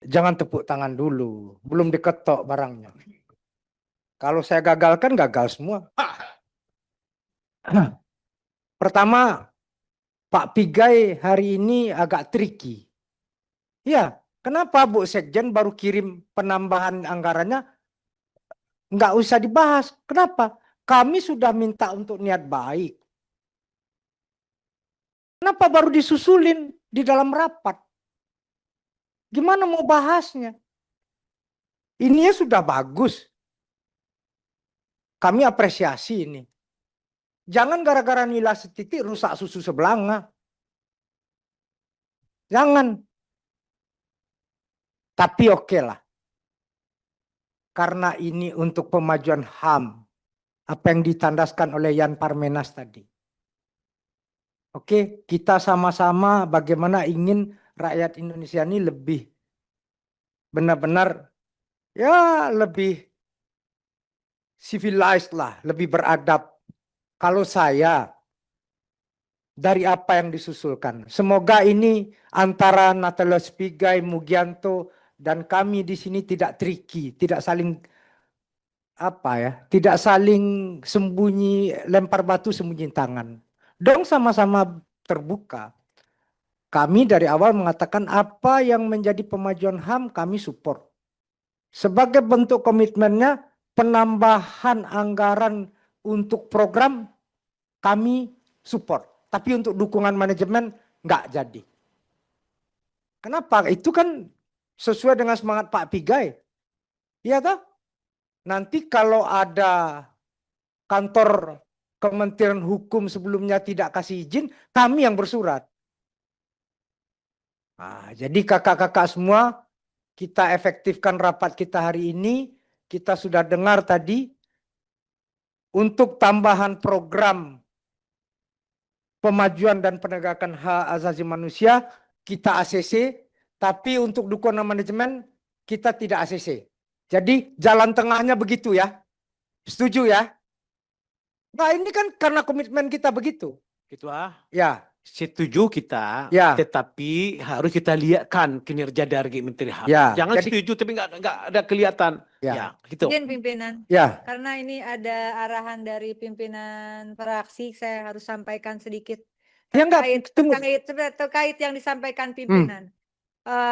Jangan tepuk tangan dulu, belum diketok barangnya. Kalau saya gagalkan, gagal semua. Pertama, Pak Pigai hari ini agak tricky. Ya, kenapa Bu Sekjen baru kirim penambahan anggarannya? Nggak usah dibahas. Kenapa? Kami sudah minta untuk niat baik. Kenapa baru disusulin di dalam rapat? Gimana mau bahasnya? Ini sudah bagus. Kami apresiasi ini. Jangan gara-gara nilai setitik rusak susu sebelanga. Jangan. Tapi oke lah. Karena ini untuk pemajuan HAM. Apa yang ditandaskan oleh Yan Parmenas tadi. Oke, kita sama-sama bagaimana ingin rakyat Indonesia ini lebih benar-benar ya lebih civilized lah, lebih beradab. Kalau saya dari apa yang disusulkan, semoga ini antara Natalius Pigai, Mugianto dan kami di sini tidak tricky, tidak saling tidak saling sembunyi, lempar batu sembunyi tangan. Dong sama-sama terbuka. Kami dari awal mengatakan apa yang menjadi pemajuan HAM kami support. Sebagai bentuk komitmennya penambahan anggaran untuk program kami support. Tapi untuk dukungan manajemen nggak jadi. Kenapa? Itu kan sesuai dengan semangat Pak Pigai. Iya toh? Nanti kalau ada kantor Kementerian Hukum sebelumnya tidak kasih izin, kami yang bersurat. Nah, jadi kakak-kakak semua, kita efektifkan rapat kita hari ini. Kita sudah dengar tadi, untuk tambahan program pemajuan dan penegakan hak asasi manusia, kita ACC. Tapi untuk dukungan manajemen, kita tidak ACC. Jadi jalan tengahnya begitu ya. Setuju ya? Nah ini kan karena komitmen kita begitu. Ketua, Ya. setuju kita, Ya. tetapi harus kita lihatkan kinerja dari Menteri HAM. Ya, Jangan jadi- setuju tapi nggak ada kelihatan. Ya. Ya, gitu. Izin pimpinan, Ya. karena ini ada arahan dari pimpinan fraksi, saya harus sampaikan sedikit Ya, enggak, tunggu. terkait yang disampaikan pimpinan.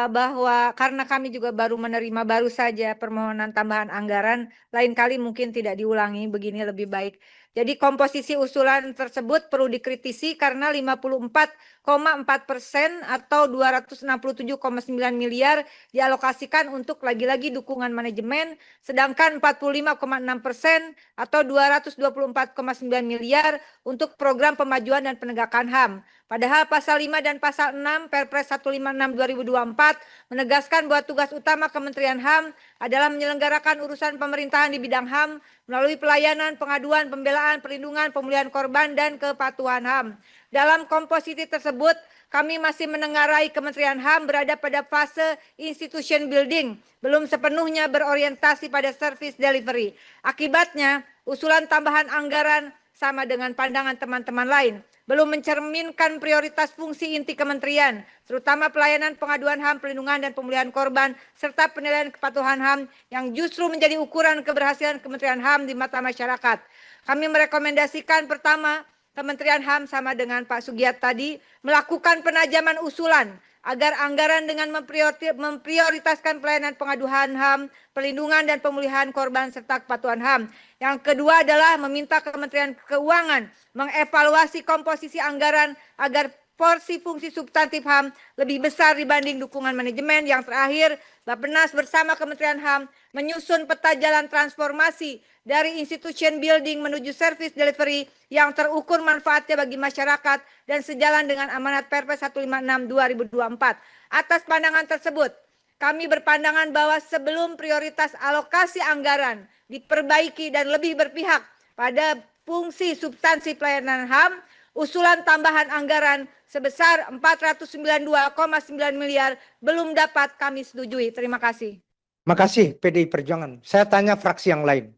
Bahwa karena kami juga baru saja permohonan tambahan anggaran, lain kali mungkin tidak diulangi, begini lebih baik. Jadi komposisi usulan tersebut perlu dikritisi karena 54,4% atau 267,9 miliar dialokasikan untuk lagi-lagi dukungan manajemen, sedangkan 45,6% atau 224,9 miliar untuk program pemajuan dan penegakan HAM. Padahal pasal 5 dan pasal 6 Perpres 156/2024 menegaskan bahwa tugas utama Kementerian HAM adalah menyelenggarakan urusan pemerintahan di bidang HAM melalui pelayanan, pengaduan, pembelaan, perlindungan, pemulihan korban, dan kepatuhan HAM. Dalam komposisi tersebut, kami masih menengarai Kementerian HAM berada pada fase institution building, belum sepenuhnya berorientasi pada service delivery. Akibatnya, usulan tambahan anggaran sama dengan pandangan teman-teman lain, belum mencerminkan prioritas fungsi inti kementerian, terutama pelayanan pengaduan HAM, perlindungan dan pemulihan korban, serta penilaian kepatuhan HAM yang justru menjadi ukuran keberhasilan Kementerian HAM di mata masyarakat. Kami merekomendasikan pertama, Kementerian HAM sama dengan Pak Sugiat tadi, melakukan penajaman usulan agar anggaran dengan memprioritaskan pelayanan pengaduan HAM, perlindungan dan pemulihan korban serta kepatuhan HAM. Yang kedua adalah meminta Kementerian Keuangan mengevaluasi komposisi anggaran agar porsi fungsi substantif HAM lebih besar dibanding dukungan manajemen. Yang terakhir, Bappenas bersama Kementerian HAM menyusun peta jalan transformasi dari institution building menuju service delivery yang terukur manfaatnya bagi masyarakat dan sejalan dengan amanat Perpres 156/2024. Atas pandangan tersebut, kami berpandangan bahwa sebelum prioritas alokasi anggaran diperbaiki dan lebih berpihak pada fungsi substansi pelayanan HAM, usulan tambahan anggaran sebesar 492,9 miliar belum dapat kami setujui. Terima kasih. Makasih PDI Perjuangan. Saya tanya fraksi yang lain.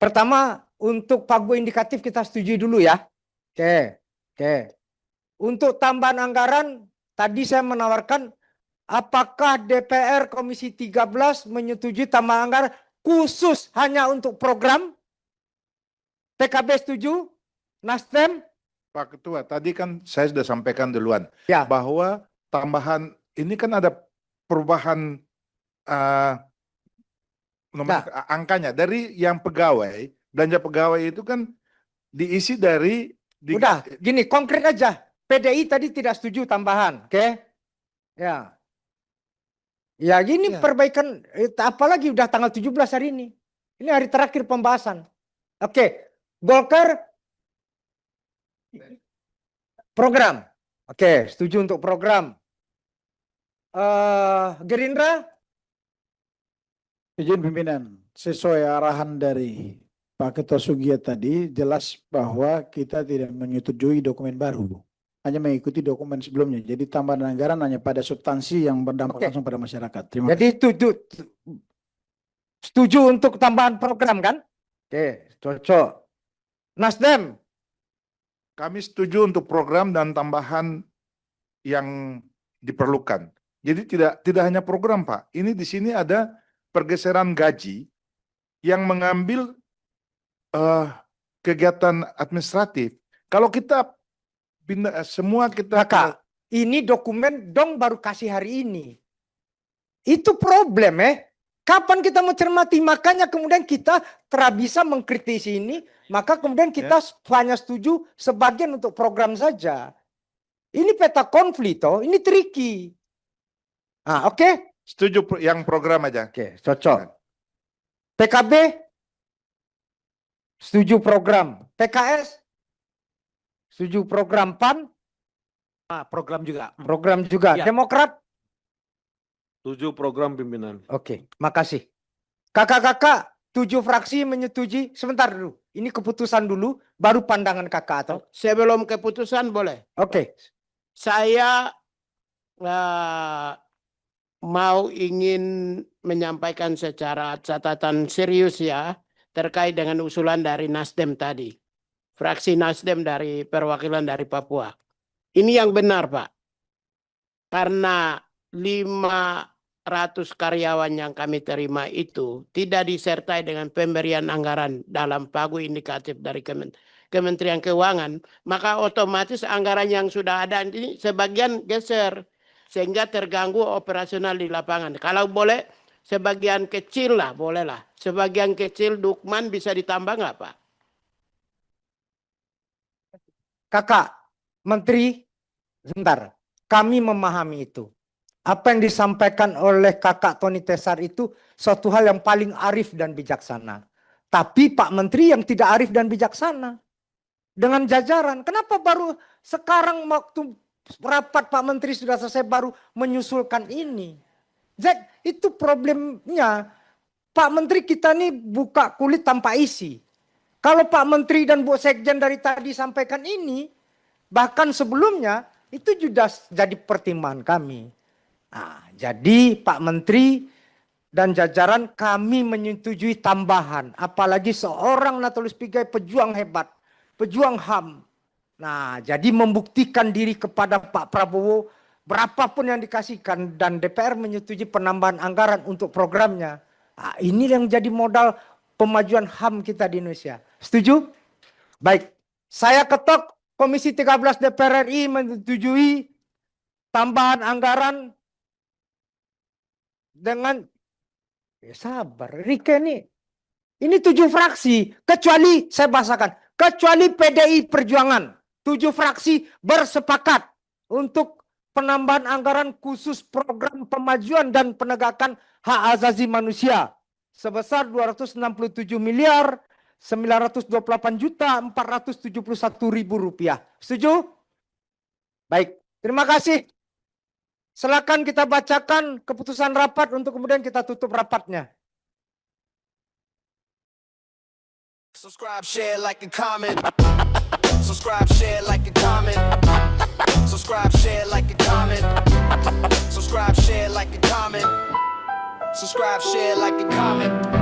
Pertama, untuk pagu indikatif kita setujui dulu ya. Oke. Untuk tambahan anggaran, tadi saya menawarkan apakah DPR Komisi 13 menyetujui tambahan anggaran khusus hanya untuk program? PKB setuju? Nasdem? Pak Ketua, tadi kan saya sudah sampaikan duluan Ya. bahwa tambahan ini kan ada perubahan nomor angkanya dari yang pegawai, belanja pegawai itu kan diisi dari Udah, gini konkret aja. PDI tadi tidak setuju tambahan, oke? Ya. Ya gini Ya. perbaikan, apalagi udah tanggal 17 hari ini. Ini hari terakhir pembahasan. Oke, Golkar program. Oke, setuju untuk program. Gerindra? Izin pimpinan, sesuai arahan dari Pak Ketua Sugiya tadi, jelas bahwa kita tidak menyetujui dokumen baru, hanya mengikuti dokumen sebelumnya. Jadi tambahan anggaran hanya pada substansi yang berdampak Oke. langsung pada masyarakat. Terima kasih. Jadi setuju untuk tambahan program kan? Oke, cocok. Nasdem? kami setuju untuk program dan tambahan yang diperlukan. Jadi tidak hanya program, Pak. Ini di sini ada pergeseran gaji yang mengambil kegiatan administratif. Kalau kita pindah semua kita Kakak, ini dokumen dong baru kasih hari ini. Itu problem Kapan kita mencermati? Makanya kemudian kita bisa mengkritisi ini. Maka kemudian kita hanya setuju sebagian untuk program saja. Ini peta konflik toh. Ini tricky. Oke. setuju yang program aja. Oke, cocok. PKB setuju program. PKS setuju program. PAN Program juga. program juga. Ya. Demokrat. Setuju program pimpinan. Oke, makasih. Kakak-kakak, 7 fraksi menyetujui. Sebentar dulu. Ini keputusan dulu, baru pandangan kakak atau? Sebelum keputusan boleh. Oke. Saya mau ingin menyampaikan secara catatan serius ya terkait dengan usulan dari Nasdem tadi. Fraksi Nasdem dari perwakilan dari Papua. Ini yang benar, Pak. Karena 500 karyawan yang kami terima itu tidak disertai dengan pemberian anggaran dalam pagu indikatif dari Kementerian Keuangan, maka otomatis anggaran yang sudah ada ini sebagian geser sehingga terganggu operasional di lapangan. Kalau boleh sebagian kecil lah, bolehlah. Sebagian kecil Dukman bisa ditambah nggak, Pak? Kakak, Menteri, sebentar. Kami memahami itu. Apa yang disampaikan oleh kakak Tony Tesar itu suatu hal yang paling arif dan bijaksana. Tapi Pak Menteri yang tidak arif dan bijaksana. Dengan jajaran. Kenapa baru sekarang waktu rapat Pak Menteri sudah selesai baru menyusulkan ini? Jack, itu problemnya. Pak Menteri kita nih buka kulit tanpa isi. Kalau Pak Menteri dan Bu Sekjen dari tadi sampaikan ini, bahkan sebelumnya, itu sudah jadi pertimbangan kami. Jadi Pak Menteri dan jajaran kami menyetujui tambahan. Apalagi seorang Natalius Pigai pejuang hebat, pejuang HAM. Jadi membuktikan diri kepada Pak Prabowo berapapun yang dikasihkan dan DPR menyetujui penambahan anggaran untuk programnya. Ini yang jadi modal pemajuan HAM kita di Indonesia. Setuju? Baik, saya ketok Komisi 13 DPR RI menyetujui tambahan anggaran dengan sabar, Rike nih. Ini 7 fraksi, kecuali saya bahasakan, kecuali PDI Perjuangan. 7 fraksi bersepakat untuk penambahan anggaran khusus program pemajuan dan penegakan hak asasi manusia sebesar 267.928.471.000 rupiah. Setuju? Baik, terima kasih. Silakan kita bacakan keputusan rapat untuk kemudian kita tutup rapatnya. Subscribe, share, like, and comment. Subscribe, share, like, and comment. Subscribe, share, like, and comment. Subscribe, share, like, and comment. Subscribe, share, like, and comment.